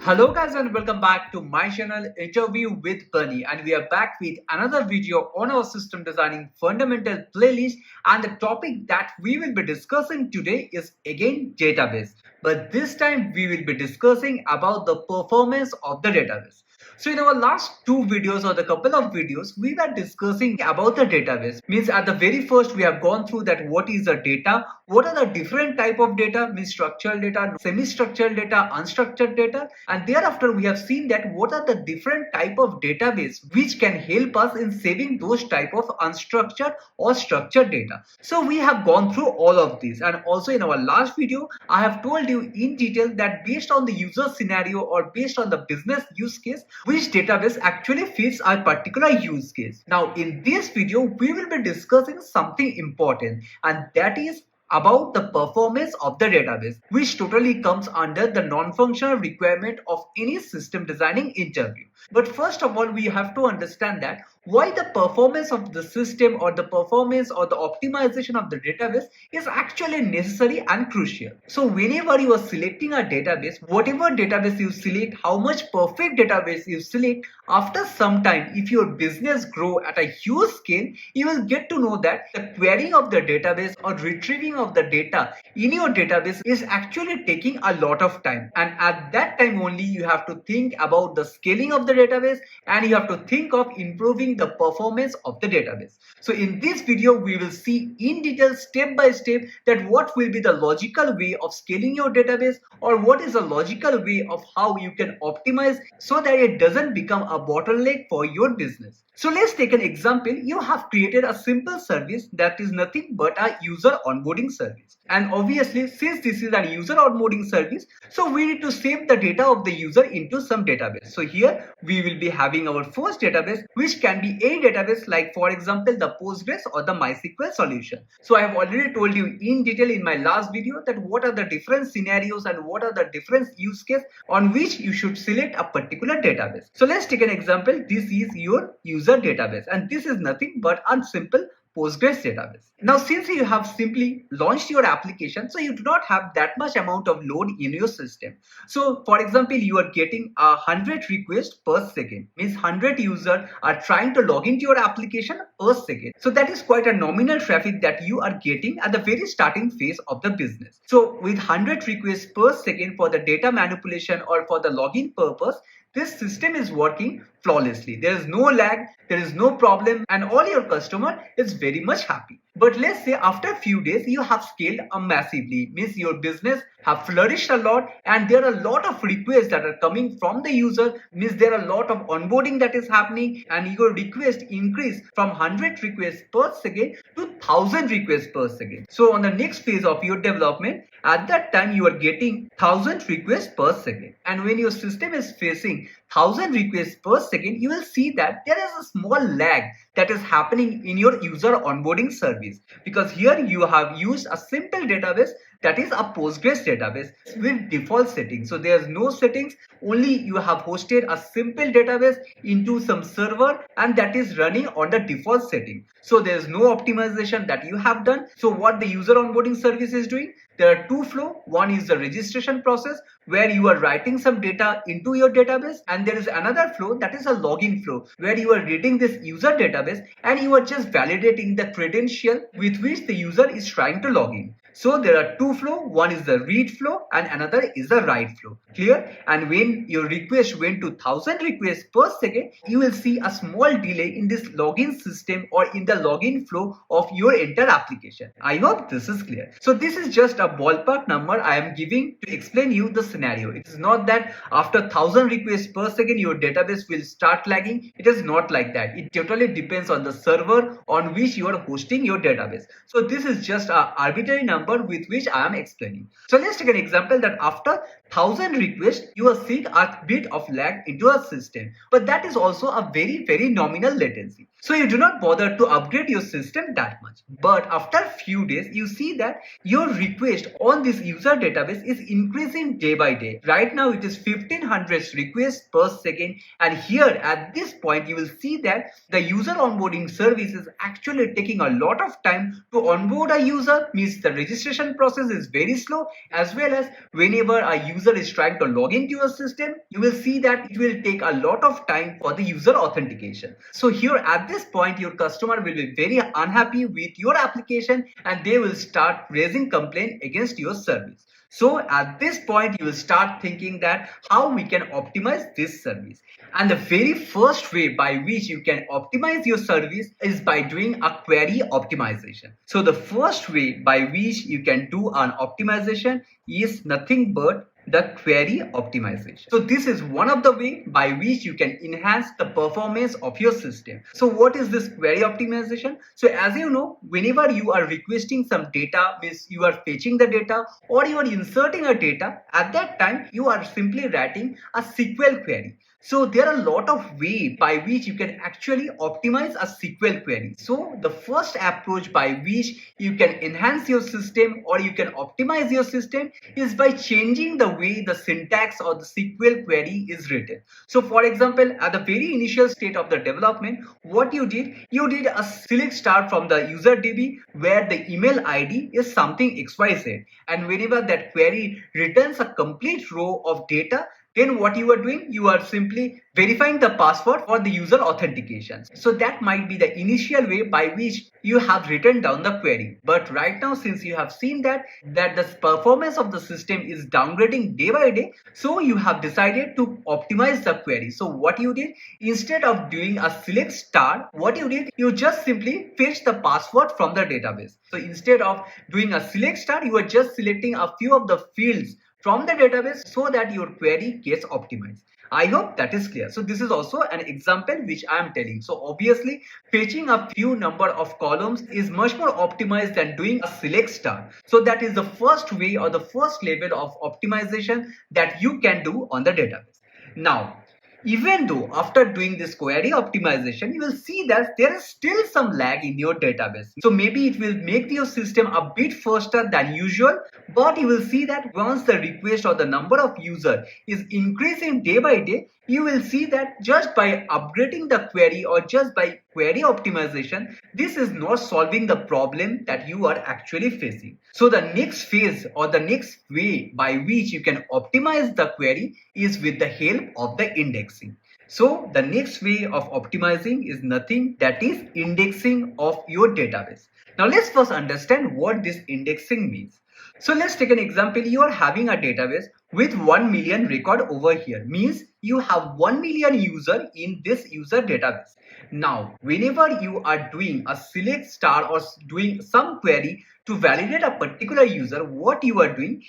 Hello guys and welcome back to my channel Interview with Bunny, and we are back with another video on our system designing fundamental playlist, and the topic that we will be discussing today is again database, but this time we will be discussing about the performance of the database. So in our last two videos or the couple of videos, we were discussing about the database. Means at the very first we have gone through that what is the data, what are the different type of data, means structured data, semi-structured data, unstructured data, and thereafter we have seen that what are the different type of database which can help us in saving those type of unstructured or structured data. So we have gone through all of these, and also in our last video I have told you in detail that based on the user scenario or based on the business use case, which database actually fits our particular use case. Now in this video we will be discussing something important, and that is about the performance of the database, which totally comes under the non-functional requirement of any system designing interview. But first of all, we have to understand that why the performance of the system or the performance or the optimization of the database is actually necessary and crucial. So whenever you are selecting a database, whatever database you select, how much perfect database you select, after some time, if your business grow at a huge scale, you will get to know that the querying of the database or retrieving of the data in your database is actually taking a lot of time, and at that time only you have to think about the scaling of the database, and you have to think of improving the performance of the database. So in this video we will see in detail step by step that what will be the logical way of scaling your database, or what is the logical way of how you can optimize so that it doesn't become a bottleneck for your business. So let's take an example. You have created a simple service that is nothing but a user onboarding service. And obviously, since this is a user onboarding service, so we need to save the data of the user into some database. So here we will be having our first database, which can be any database, like for example, the Postgres or the MySQL solution. So I have already told you in detail in my last video that what are the different scenarios and what are the different use cases on which you should select a particular database. So let's take an example. This is your user database, and this is nothing but a simple Postgres database. Now since you have simply launched your application, so you do not have that much amount of load in your system. So for example, you are getting 100 requests per second, means 100 users are trying to log into your application per second. So that is quite a nominal traffic that you are getting at the very starting phase of the business. So with 100 requests per second for the data manipulation or for the login purpose, this system is working flawlessly. There is no lag, there is no problem, and all your customer is very much happy. But let's say after a few days you have scaled massively, means your business have flourished a lot, and there are a lot of requests that are coming from the user, means there are a lot of onboarding that is happening, and your request increase from 100 requests per second to 1000 requests per second. So on the next phase of your development, at that time you are getting 1000 requests per second, and when your system is facing 1000 requests per second, you will see that there is a small lag that is happening in your user onboarding service, because here you have used a simple database, that is a Postgres database with default settings. So there's no settings, only you have hosted a simple database into some server, and that is running on the default setting. So there's no optimization that you have done. So what the user onboarding service is doing, there are two flows. One is the registration process where you are writing some data into your database, and there is another flow that is a login flow where you are reading this user database and you are just validating the credential with which the user is trying to log in. So there are two flows. One is the read flow and another is the write flow. Clear? And when your request went to 1000 requests per second, you will see a small delay in this login system or in the login flow of your entire application. I hope this is clear. So this is just a ballpark number I am giving to explain you the scenario. It is not that after 1000 requests per second your database will start lagging. It is not like that. It totally depends on the server on which you are hosting your database. So this is just an arbitrary number with which I am explaining. So let's take an example that after 1000 requests you are seeing a bit of lag into a system, but that is also a very nominal latency. So you do not bother to upgrade your system that much. But after a few days you see that your request on this user database is increasing day by day. Right now it is 1500 requests per second, and here at this point you will see that the user onboarding service is actually taking a lot of time to onboard a user, means the registration process is very slow, as well as whenever a user user is trying to log into your system, you will see that it will take a lot of time for the user authentication. So here at this point, your customer will be very unhappy with your application and they will start raising complaint against your service. So at this point, you will start thinking that how we can optimize this service. And the very first way by which you can optimize your service is by doing a query optimization. So the first way by which you can do an optimization is nothing but the query optimization. So this is one of the way by which you can enhance the performance of your system. So what is this query optimization? So as you know, whenever you are requesting some data, means you are fetching the data or you are inserting a data, at that time you are simply writing a SQL query. So there are a lot of ways by which you can actually optimize a SQL query. So the first approach by which you can enhance your system or you can optimize your system is by changing the way the syntax or the SQL query is written. So for example, at the very initial state of the development, what you did a select star from the user DB where the email ID is something XYZ, and whenever that query returns a complete row of data, then what you are doing, you are simply verifying the password for the user authentication. So that might be the initial way by which you have written down the query. But right now, since you have seen that the performance of the system is downgrading day by day, so you have decided to optimize the query. So what you did, instead of doing a select star, what you did, you just simply fetch the password from the database. So instead of doing a select star, you are just selecting a few of the fields from the database so that your query gets optimized. I hope that is clear. So this is also an example which I am telling. So obviously fetching a few number of columns is much more optimized than doing a select star. So that is the first way or the first level of optimization that you can do on the database. Now, even though after doing this query optimization, you will see that there is still some lag in your database. So maybe it will make your system a bit faster than usual, but you will see that once the request or the number of user is increasing day by day, you will see that just by upgrading the query or just by query optimization, this is not solving the problem that you are actually facing. So the next phase or the next way by which you can optimize the query is with the help of the indexing. So the next way of optimizing is nothing that is indexing of your database. Now let's first understand what this indexing means. So let's take an example. You are having a database with 1 million record over here. Means you have 1 million user in this user database. Now, whenever you are doing a select star or doing some query to validate a particular user, what you are doing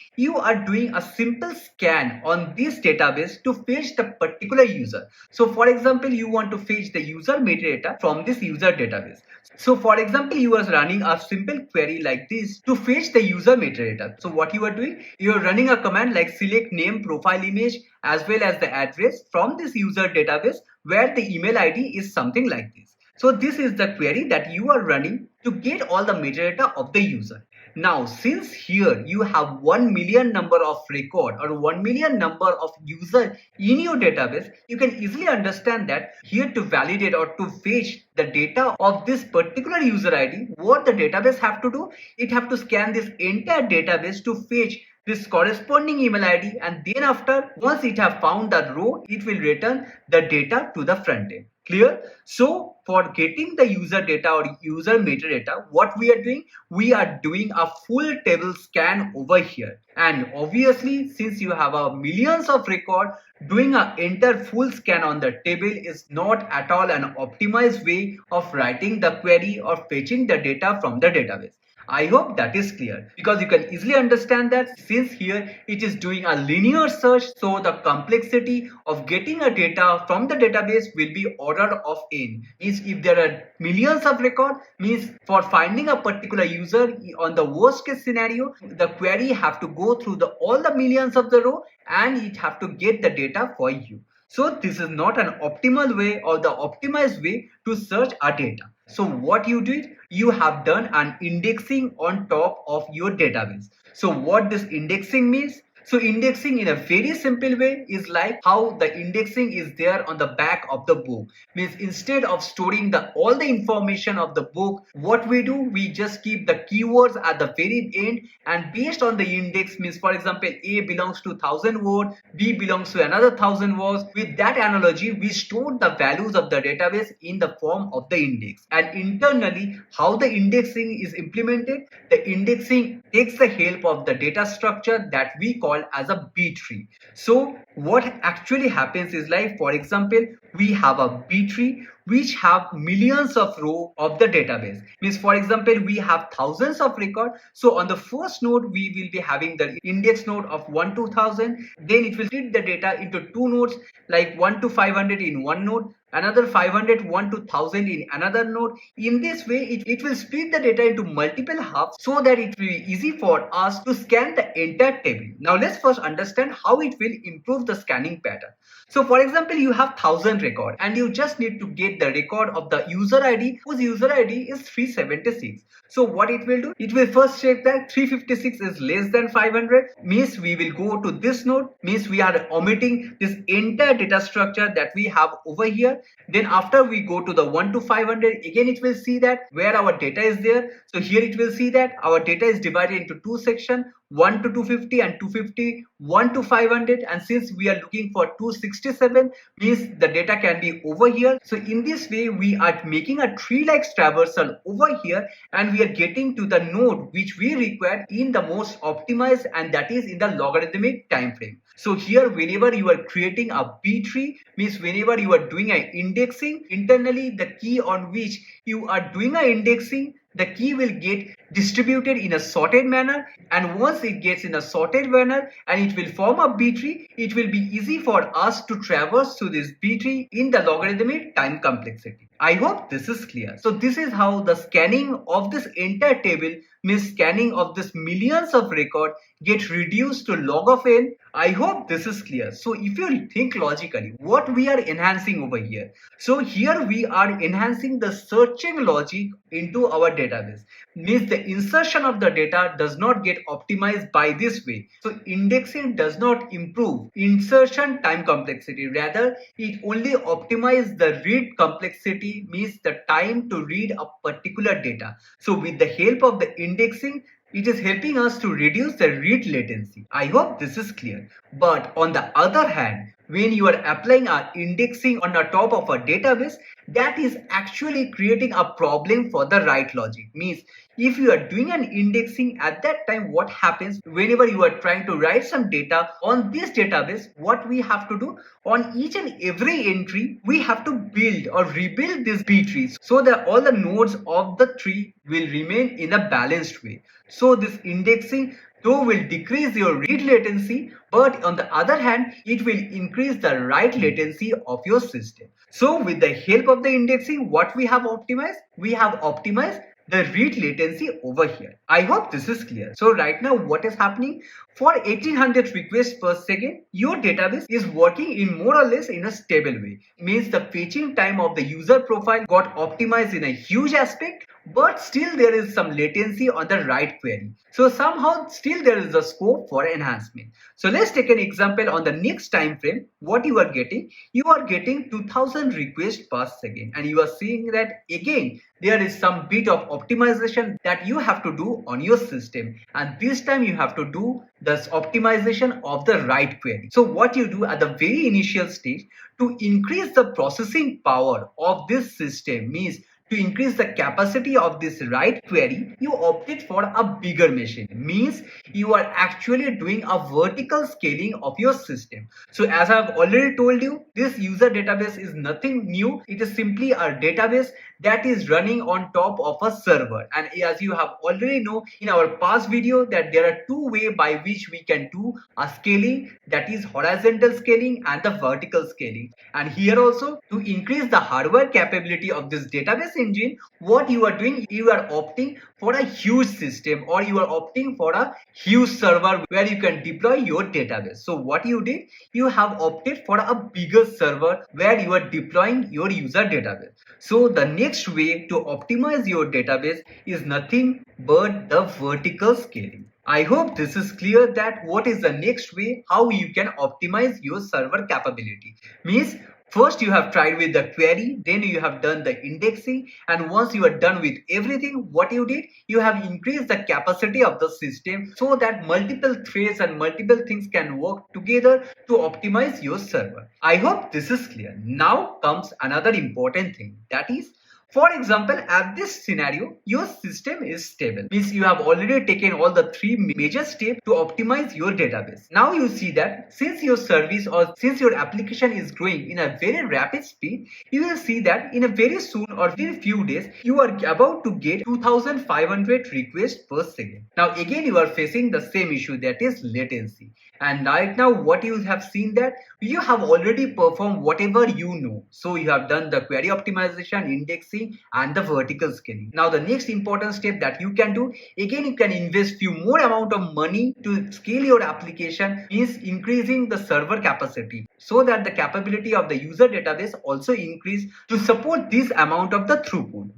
a simple scan on this database to fetch the particular user. So for example, you want to fetch the user metadata from this user database. So for example, you are running a simple query like this to fetch the user metadata. So what you are doing, you are running a command like select name, profile image as well as the address from this user database where the email ID is something like this. So this is the query that you are running to get all the metadata of the user. Now, since here you have 1 million number of record or 1 million number of user in your database, you can easily understand that here to validate or to fetch the data of this particular user ID, what the database have to do, it have to scan this entire database to fetch this corresponding email ID, and then after, once it have found that row, it will return the data to the front end. Clear? So for getting the user data or user metadata, what we are doing a full table scan over here. And obviously, since you have a millions of record, doing an entire full scan on the table is not at all an optimized way of writing the query or fetching the data from the database. I hope that is clear, because you can easily understand that since here it is doing a linear search, so the complexity of getting a data from the database will be order of n. Means if there are millions of record, means for finding a particular user on the worst case scenario, the query have to go through all the millions of the row and it have to get the data for you. So this is not an optimal way or the optimized way to search our data. So what you did, you have done an indexing on top of your database. So what this indexing means? So indexing in a very simple way is like how the indexing is there on the back of the book. Means instead of storing all the information of the book, what we do, we just keep the keywords at the very end, and based on the index, means for example A belongs to 1000 word, B belongs to another 1000 words. With that analogy, we store the values of the database in the form of the index. And internally, how the indexing is implemented, the indexing takes the help of the data structure that we call as a B tree. So what actually happens is, like for example, we have a B tree which have millions of rows of the database. Means for example, we have thousands of records. So on the first node, we will be having the index node of 1 to 1000. Then it will split the data into two nodes, like 1 to 500 in one node, another 500 1 to 1000 in another node. In this way, it will split the data into multiple halves so that it will be easy for us to scan the entire table. Now let's first understand how it will improve the scanning pattern. So for example, you have 1000 record and you just need to get the record of the user ID whose user ID is 376. So what it will do, it will first check that 356 is less than 500, means we will go to this node, means we are omitting this entire data structure that we have over here. Then after we go to the 1 to 500, again it will see that where our data is there. So here it will see that our data is divided into two sections, 1 to 250 and 250, 1 to 500, and since we are looking for 267, means the data can be over here. So in this way, we are making a tree-like traversal over here, and we are getting to the node which we require in the most optimized, and that is in the logarithmic time frame. So here, whenever you are creating a B tree, means whenever you are doing an indexing, internally the key on which you are doing an indexing, the key will get distributed in a sorted manner, and once it gets in a sorted manner and it will form a B tree, it will be easy for us to traverse through this B tree in the logarithmic time complexity. I hope this is clear. So this is how the scanning of this entire table, means scanning of this millions of record, get reduced to log of n. I hope this is clear. So if you think logically, what we are enhancing over here? So here we are enhancing the searching logic into our database. Means the insertion of the data does not get optimized by this way. So indexing does not improve insertion time complexity. Rather, it only optimizes the read complexity, means the time to read a particular data. So with the help of the indexing, it is helping us to reduce the read latency. I hope this is clear. But on the other hand, when you are applying our indexing on the top of a database, that is actually creating a problem for the write logic. Means if you are doing an indexing at that time, what happens whenever you are trying to write some data on this database, what we have to do, on each and every entry, we have to build or rebuild this B trees so that all the nodes of the tree will remain in a balanced way. So this indexing though will decrease your read latency, but on the other hand, it will increase the write latency of your system. So with the help of the indexing, what we have optimized? We have optimized the read latency over here. I hope this is clear. So right now what is happening? For 1800 requests per second, your database is working in more or less in a stable way. Means the fetching time of the user profile got optimized in a huge aspect, but still there is some latency on the write query. So somehow still there is a scope for enhancement. So let's take an example on the next time frame. What you are getting? You are getting 2000 requests per second, and you are seeing that again there is some bit of optimization that you have to do on your system, and this time you have to do this optimization of the write query. So what you do at the very initial stage to increase the processing power of this system, means to increase the capacity of this write query, you opted for a bigger machine. Means you are actually doing a vertical scaling of your system. So as I've already told you, this user database is nothing new. It is simply a database that is running on top of a server. And as you have already know in our past video, that there are two ways by which we can do a scaling, that is horizontal scaling and the vertical scaling. And here also, to increase the hardware capability of this database engine, what you are doing, you are opting for a huge system, or you are opting for a huge server where you can deploy your database. So what you did, you have opted for a bigger server where you are deploying your user database. So the next way to optimize your database is nothing but the vertical scaling. I hope this is clear that what is the next way how you can optimize your server capability. Means first you have tried with the query, then you have done the indexing, and once you are done with everything, what you did, you have increased the capacity of the system so that multiple threads and multiple things can work together to optimize your server. I hope this is clear. Now comes another important thing, that is, for example, at this scenario, your system is stable. Means you have already taken all the three major steps to optimize your database. Now you see that since your service or since your application is growing in a very rapid speed, you will see that in a very soon or very few days, you are about to get 2500 requests per second. Now again, you are facing the same issue, that is latency. And right now what you have seen that you have already performed whatever you know. So you have done the query optimization, indexing, and the vertical scaling. Now the next important step that you can do, again you can invest few more amount of money to scale your application, is increasing the server capacity so that the capability of the user database also increase to support this amount of the throughput.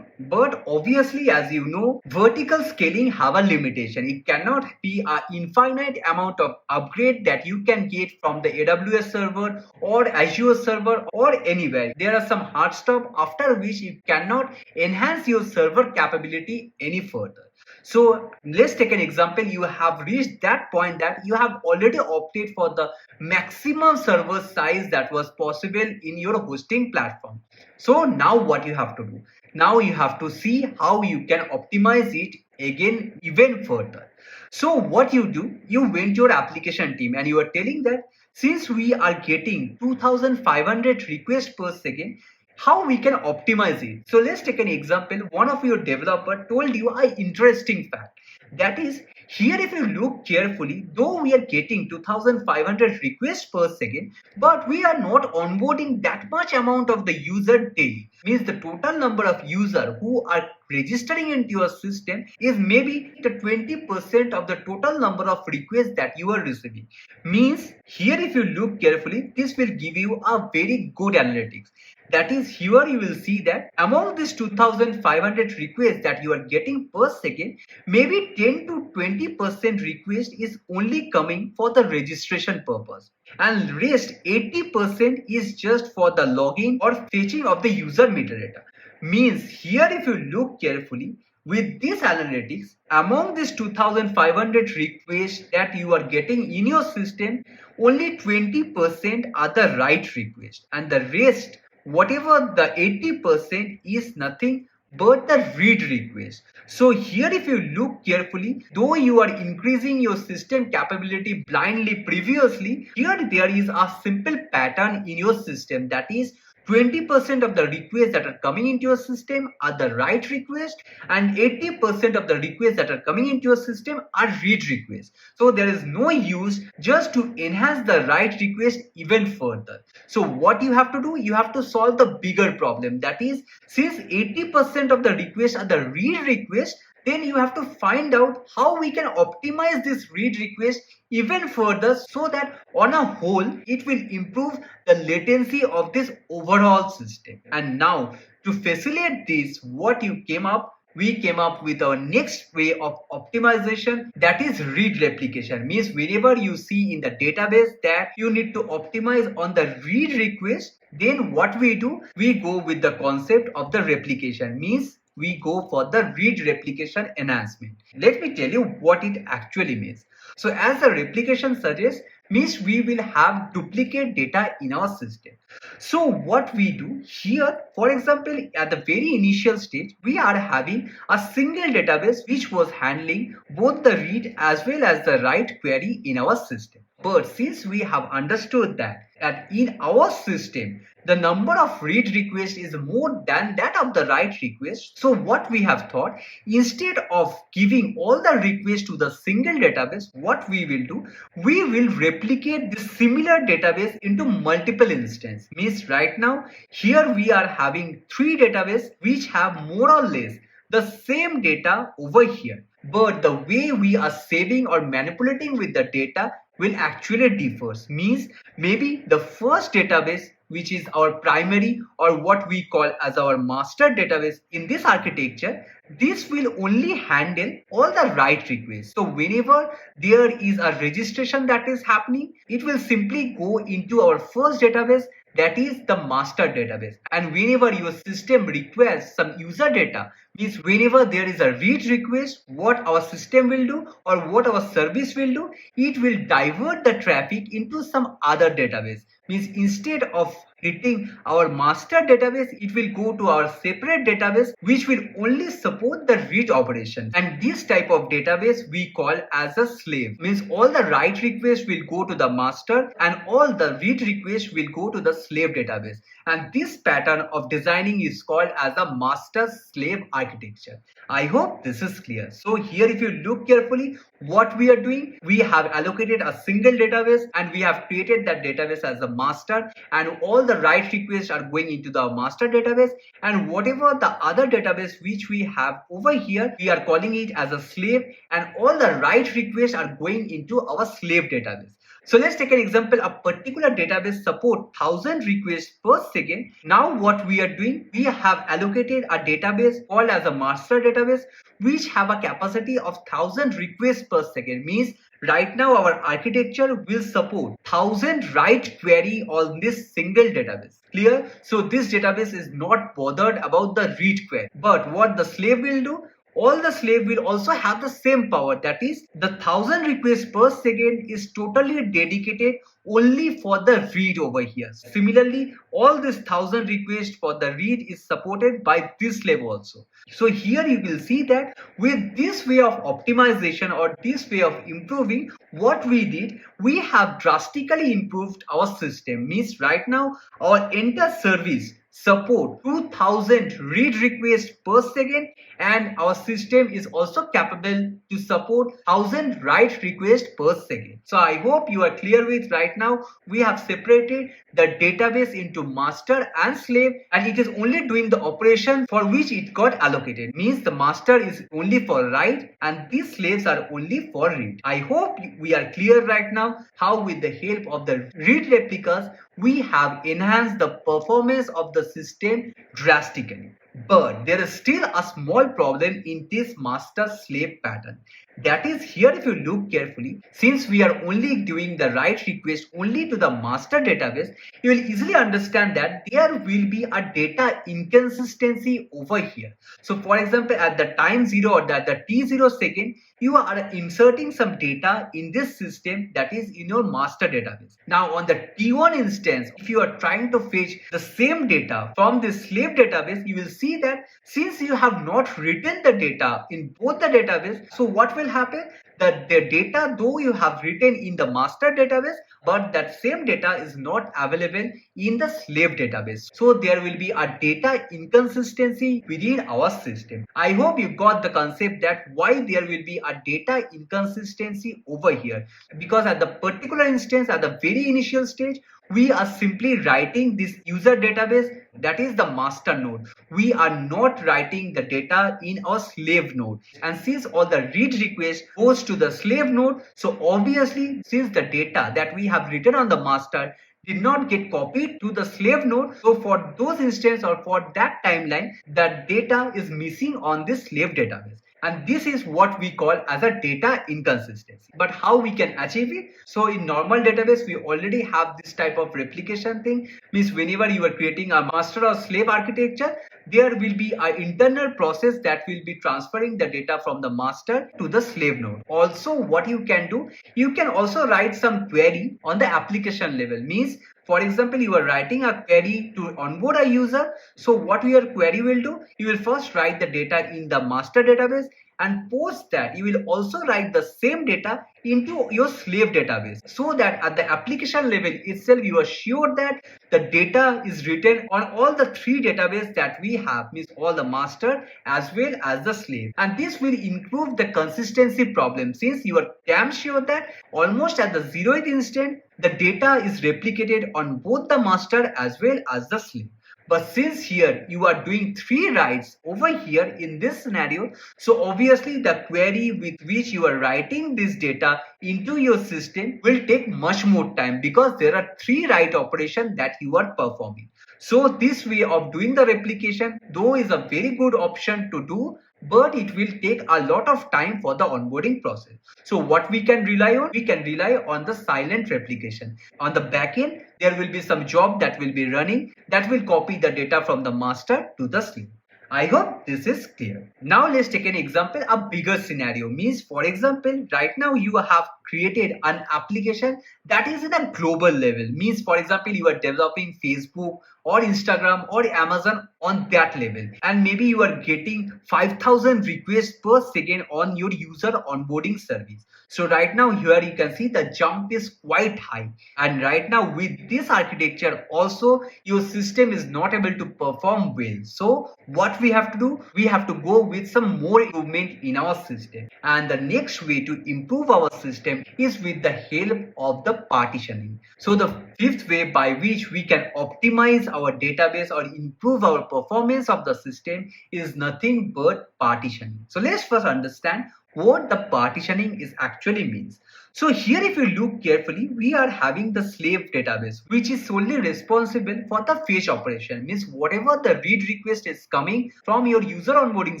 But obviously, as you know, vertical scaling have a limitation. It cannot be an infinite amount of upgrade that you can get from the AWS server or Azure server or anywhere. There are some hard stop after which you cannot enhance your server capability any further. So let's take an example. You have reached that point that you have already opted for the maximum server size that was possible in your hosting platform. So now what you have to do? Now you have to see how you can optimize it again even further. So what you do, you went to your application team and you are telling that since we are getting 2500 requests per second, how we can optimize it. So let's take an example. One of your developer told you an interesting fact. That is, here if you look carefully, though we are getting 2500 requests per second, but we are not onboarding that much amount of the user daily. Means the total number of users who are registering into your system is maybe the 20% of the total number of requests that you are receiving. Means here if you look carefully, this will give you a very good analytics. That is, here you will see that among these 2500 requests that you are getting per second, maybe 10 to 20% request is only coming for the registration purpose, and rest 80% is just for the login or fetching of the user metadata. Means here if you look carefully, with this analytics, among these 2500 requests that you are getting in your system, only 20% are the right request, and the rest, whatever the 80%, is nothing but the read request. So here if you look carefully, though you are increasing your system capability blindly previously, here there is a simple pattern in your system, that is 20% of the requests that are coming into your system are the write request, and 80% of the requests that are coming into your system are read requests. So there is no use just to enhance the write request even further. So what you have to do, you have to solve the bigger problem. That is, since 80% of the requests are the read requests, then you have to find out how we can optimize this read request even further so that on a whole it will improve the latency of this overall system. And now to facilitate this, what you came up, we came up with our next way of optimization, that is read replication. Means wherever you see in the database that you need to optimize on the read request, then what we do, we go with the concept of the replication. Means we go for the read replication enhancement. Let me tell you what it actually means. So as the replication suggests, means we will have duplicate data in our system. So what we do here, for example, at the very initial stage, we are having a single database which was handling both the read as well as the write query in our system. But since we have understood that in our system the number of read requests is more than that of the write request. So what we have thought, instead of giving all the requests to the single database, what we will do, we will replicate this similar database into multiple instances. Means right now, here we are having 3 databases which have more or less the same data over here. But the way we are saving or manipulating with the data will actually differ. Means maybe the first database, which is our primary or what we call as our master database in this architecture, this will only handle all the write requests. So whenever there is a registration that is happening, it will simply go into our first database, that is the master database. And whenever your system requires some user data, means whenever there is a read request, what our system will do or what our service will do, it will divert the traffic into some other database. Means instead of hitting our master database, it will go to our separate database which will only support the read operation. And this type of database we call as a slave. Means all the write requests will go to the master and all the read requests will go to the slave database. And this pattern of designing is called as a master slave architecture. I hope this is clear. So here if you look carefully, what we are doing, we have allocated a single database and we have created that database as a master, and all the write requests are going into the master database, and whatever the other database which we have over here, we are calling it as a slave, and all the write requests are going into our slave database. So let's take an example. A particular database support 1000 requests per second. Now what we are doing, we have allocated a database called as a master database which have a capacity of 1000 requests per second. Means right now our architecture will support 1000 write query on this single database. Clear? So this database is not bothered about the read query. But what the slave will do, all the slave will also have the same power, that is the 1000 requests per second is totally dedicated only for the read over here. Similarly, all this 1000 requests for the read is supported by this slave also. So here you will see that with this way of optimization or this way of improving, what we did, we have drastically improved our system. Means right now our entire service support 2000 read requests per second, and our system is also capable to support 1000 write requests per second. So I hope you are clear with right now. We have separated the database into master and slave, and it is only doing the operation for which it got allocated. Means the master is only for write and these slaves are only for read. I hope we are clear right now how with the help of the read replicas we have enhanced the performance of the system drastically. But there is still a small problem in this master slave pattern. That is, here if you look carefully, since we are only doing the write request only to the master database, you will easily understand that there will be a data inconsistency over here. So for example, at the time 0 or at the t0 second, you are inserting some data in this system that is in your master database. Now on the T1 instance, if you are trying to fetch the same data from this slave database, you will see that since you have not written the data in both the database, so what will happen? That the data though you have written in the master database, but that same data is not available in the slave database. So there will be a data inconsistency within our system. I hope you got the concept that why there will be a data inconsistency over here. Because at the particular instance, at the very initial stage, we are simply writing this user database, that is the master node. We are not writing the data in our slave node. And since all the read request goes to the slave node, so obviously since the data that we have written on the master did not get copied to the slave node, so for those instances or for that timeline, the data is missing on this slave database. And this is what we call as a data inconsistency. But how we can achieve it? So in normal database, we already have this type of replication thing. Means whenever you are creating a master or slave architecture, there will be an internal process that will be transferring the data from the master to the slave node. Also, what you can do, you can also write some query on the application level. Means for example, you are writing a query to onboard a user. So what your query will do, you will first write the data in the master database, and post that you will also write the same data into your slave database, so that at the application level itself you are sure that the data is written on all the three databases that we have, means all the master as well as the slave. And this will improve the consistency problem, since you are damn sure that almost at the 0th instant the data is replicated on both the master as well as the slave. But since here you are doing 3 writes over here in this scenario, so obviously the query with which you are writing this data into your system will take much more time, because there are 3 write operations that you are performing. So this way of doing the replication, though, is a very good option to do, but it will take a lot of time for the onboarding process. So what we can rely on? We can rely on the silent replication. On the backend, there will be some job that will be running that will copy the data from the master to the slave. I hope this is clear. Now let's take an example, a bigger scenario. Means, for example, right now you have created an application that is in a global level. Means, for example, you are developing Facebook or Instagram or Amazon on that level, and maybe you are getting 5,000 requests per second on your user onboarding service. So right now here you can see the jump is quite high, and right now with this architecture also your system is not able to perform well. So what we have to do, we have to go with some more improvement in our system, and the next way to improve our system is with the help of the partitioning. So the fifth way by which we can optimize our database or improve our performance of the system is nothing but partitioning. So let's first understand what the partitioning is actually means. So here if you look carefully, we are having the slave database, which is solely responsible for the fetch operation. Means whatever the read request is coming from your user onboarding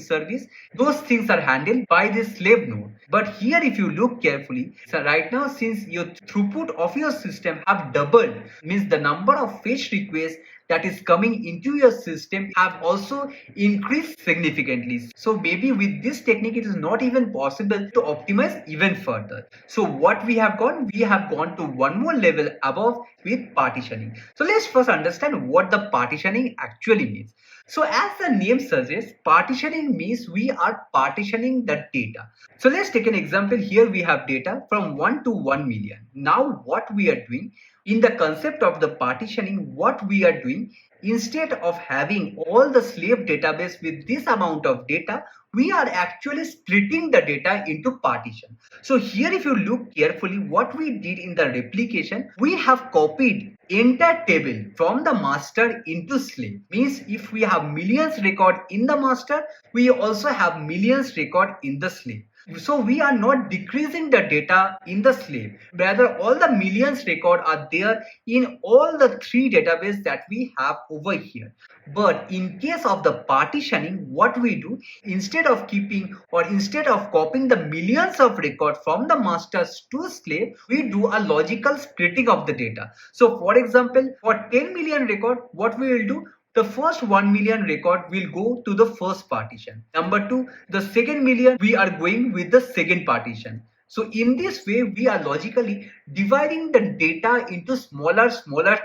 service, those things are handled by this slave node. But here if you look carefully, so right now since your throughput of your system have doubled, means the number of fetch requests that is coming into your system have also increased significantly. So maybe with this technique it is not even possible to optimize even further. So what we have gone to one more level above with partitioning. So let's first understand what the partitioning actually means. So as the name suggests, partitioning means we are partitioning the data. So let's take an example. Here we have data from 1 to 1 million. Now what we are doing in the concept of the partitioning, what we are doing, instead of having all the slave database with this amount of data, we are actually splitting the data into partition. So here if you look carefully, what we did in the replication, we have copied entire table from the master into slave. Means if we have millions record in the master, we also have millions record in the slave. So we are not decreasing the data in the slave. Rather, all the millions record are there in all the 3 databases that we have over here. But in case of the partitioning, what we do, instead of copying the millions of records from the masters to slave, we do a logical splitting of the data. So for example, for 10 million record, what we will do, the first 1 million record will go to the first partition. Number 2, the second million, we are going with the second partition. So in this way, we are logically dividing the data into smaller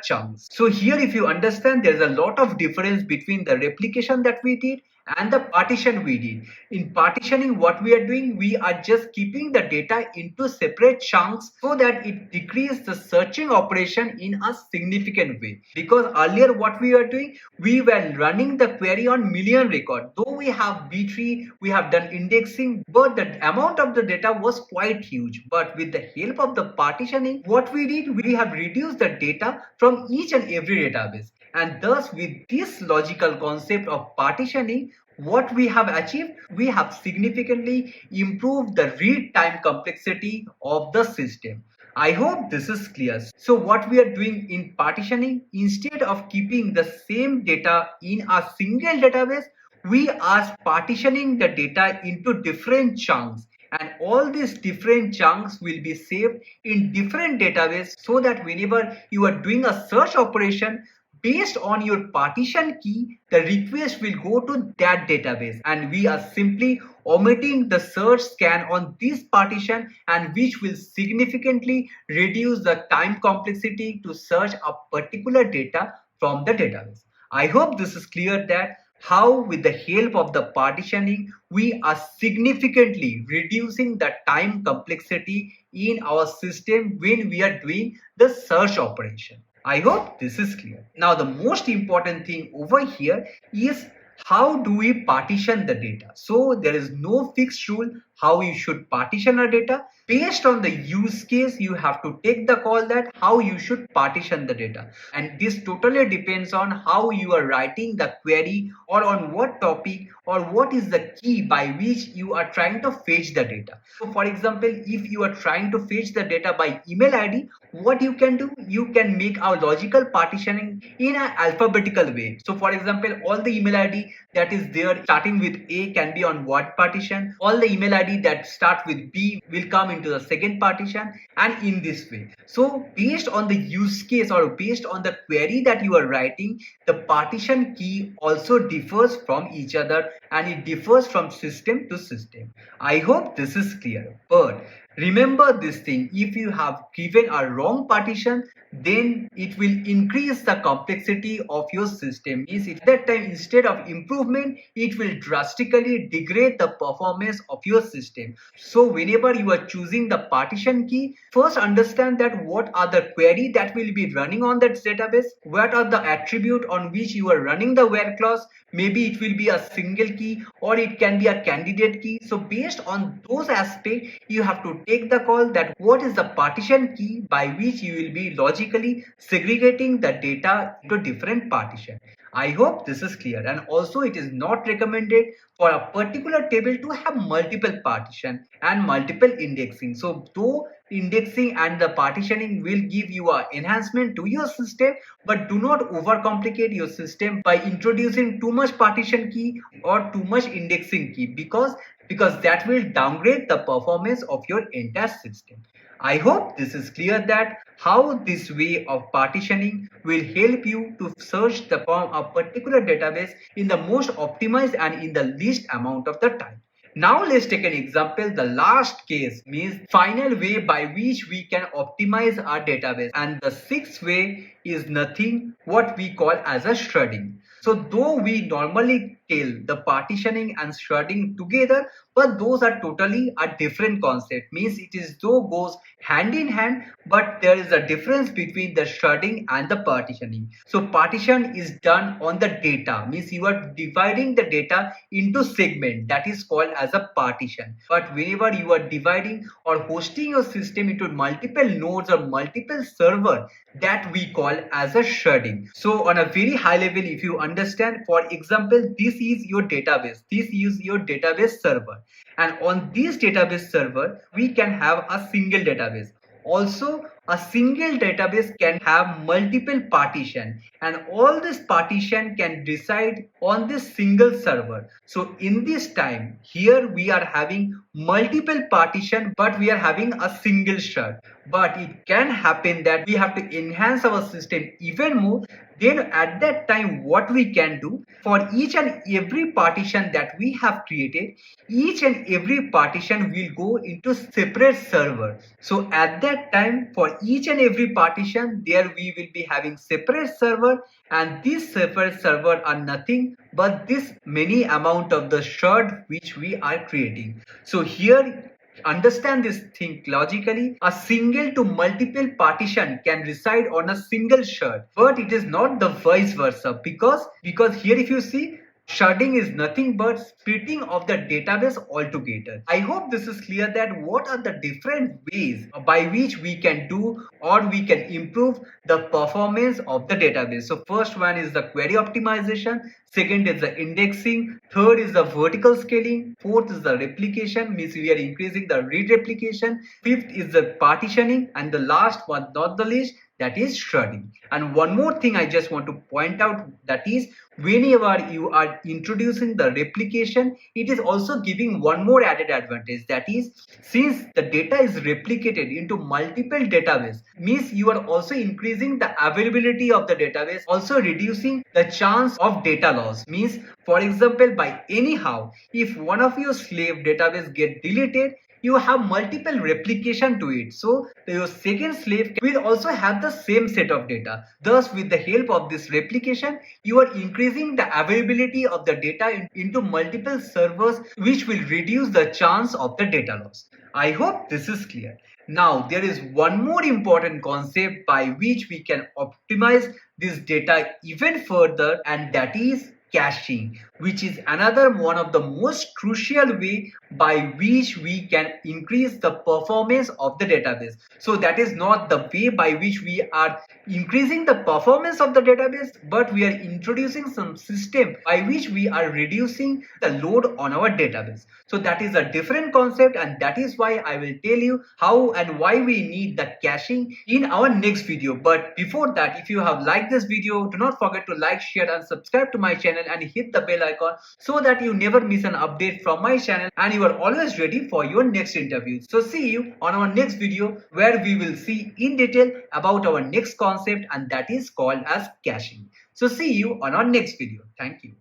chunks. So here if you understand, there's a lot of difference between the replication that we did and the partition we did. In partitioning, what we are doing, we are just keeping the data into separate chunks so that it decreases the searching operation in a significant way. Because earlier what we were doing, we were running the query on million record. Though we have B-tree, we have done indexing, but the amount of the data was quite huge. But with the help of the partitioning, what we did, we have reduced the data from each and every database. And thus with this logical concept of partitioning, what we have achieved, we have significantly improved the read time complexity of the system. I hope this is clear. So what we are doing in partitioning, instead of keeping the same data in a single database, we are partitioning the data into different chunks. And all these different chunks will be saved in different databases, so that whenever you are doing a search operation, based on your partition key, the request will go to that database, and we are simply omitting the search scan on this partition, and which will significantly reduce the time complexity to search a particular data from the database. I hope this is clear that how with the help of the partitioning, we are significantly reducing the time complexity in our system when we are doing the search operation. I hope this is clear. Now, the most important thing over here is how do we partition the data. So there is no fixed rule how you should partition a data. Based on the use case, you have to take the call that how you should partition the data, and this totally depends on how you are writing the query or on what topic or what is the key by which you are trying to fetch the data. So for example, if you are trying to fetch the data by email id, what you can do, you can make a logical partitioning in an alphabetical way. So for example, all the email id that is there starting with A can be on word partition, all the email id that start with B will come into the second partition, and in this way. So based on the use case or based on the query that you are writing, the partition key also differs from each other and it differs from system to system. I hope this is clear. But remember this thing, if you have given a wrong partition, then it will increase the complexity of your system. Means at that time, instead of improvement, it will drastically degrade the performance of your system. So whenever you are choosing the partition key, first understand that what are the query that will be running on that database, what are the attribute on which you are running the where clause. Maybe it will be a single key or it can be a candidate key. So based on those aspects, you have to take the call that what is the partition key by which you will be logically segregating the data into different partition. I hope this is clear. And also it is not recommended for a particular table to have multiple partition and multiple indexing. So though indexing and the partitioning will give you an enhancement to your system, but do not overcomplicate your system by introducing too much partition key or too much indexing key, because that will downgrade the performance of your entire system. I hope this is clear that how this way of partitioning will help you to search the form a particular database in the most optimized and in the least amount of the time. Now let's take an example. The last case means final way by which we can optimize our database, and the sixth way is nothing what we call as a sharding. So though we normally tell the partitioning and sharding together, but those are totally a different concept. Means it is though goes hand in hand, but there is a difference between the sharding and the partitioning. So partition is done on the data, means you are dividing the data into segment, that is called as a partition. But whenever you are dividing or hosting your system into multiple nodes or multiple server, that we call as a sharding. So on a very high level, if you understand, for example, this is your database, this is your database server, and on this database server we can have a single database. Also, a single database can have multiple partition, and all this partition can reside on this single server. So in this time here we are having multiple partition, but we are having a single shard. But it can happen that we have to enhance our system even more. Then at that time, what we can do, for each and every partition that we have created, each and every partition will go into separate server. So at that time, for each and every partition, there we will be having separate server, and this separate server are nothing but this many amount of the shard which we are creating. So here, understand this thing logically. A single to multiple partition can reside on a single shard, but it is not the vice versa, because here if you see, sharding is nothing but splitting of the database altogether. I hope this is clear that what are the different ways by which we can do or we can improve the performance of the database. So first one is the query optimization, second is the indexing, third is the vertical scaling, fourth is the replication, means we are increasing the read replication, fifth is the partitioning, and the last one not the least, that is sharding. And one more thing I just want to point out, that is whenever you are introducing the replication, it is also giving one more added advantage, that is since the data is replicated into multiple database, means you are also increasing the availability of the database, also reducing the chance of data loss. Means for example, by anyhow if one of your slave database get deleted, you have multiple replication to it. So your second slave will also have the same set of data. Thus, with the help of this replication, you are increasing the availability of the data into multiple servers, which will reduce the chance of the data loss. I hope this is clear. Now, there is one more important concept by which we can optimize this data even further, and that is caching, which is another one of the most crucial way by which we can increase the performance of the database. So that is not the way by which we are increasing the performance of the database, but we are introducing some system by which we are reducing the load on our database. So that is a different concept, and that is why I will tell you how and why we need the caching in our next video. But before that, if you have liked this video, do not forget to like, share and subscribe to my channel and hit the bell icon so that you never miss an update from my channel and you are always ready for your next interview. So see you on our next video, where we will see in detail about our next concept, and that is called as caching. So see you on our next video. Thank you.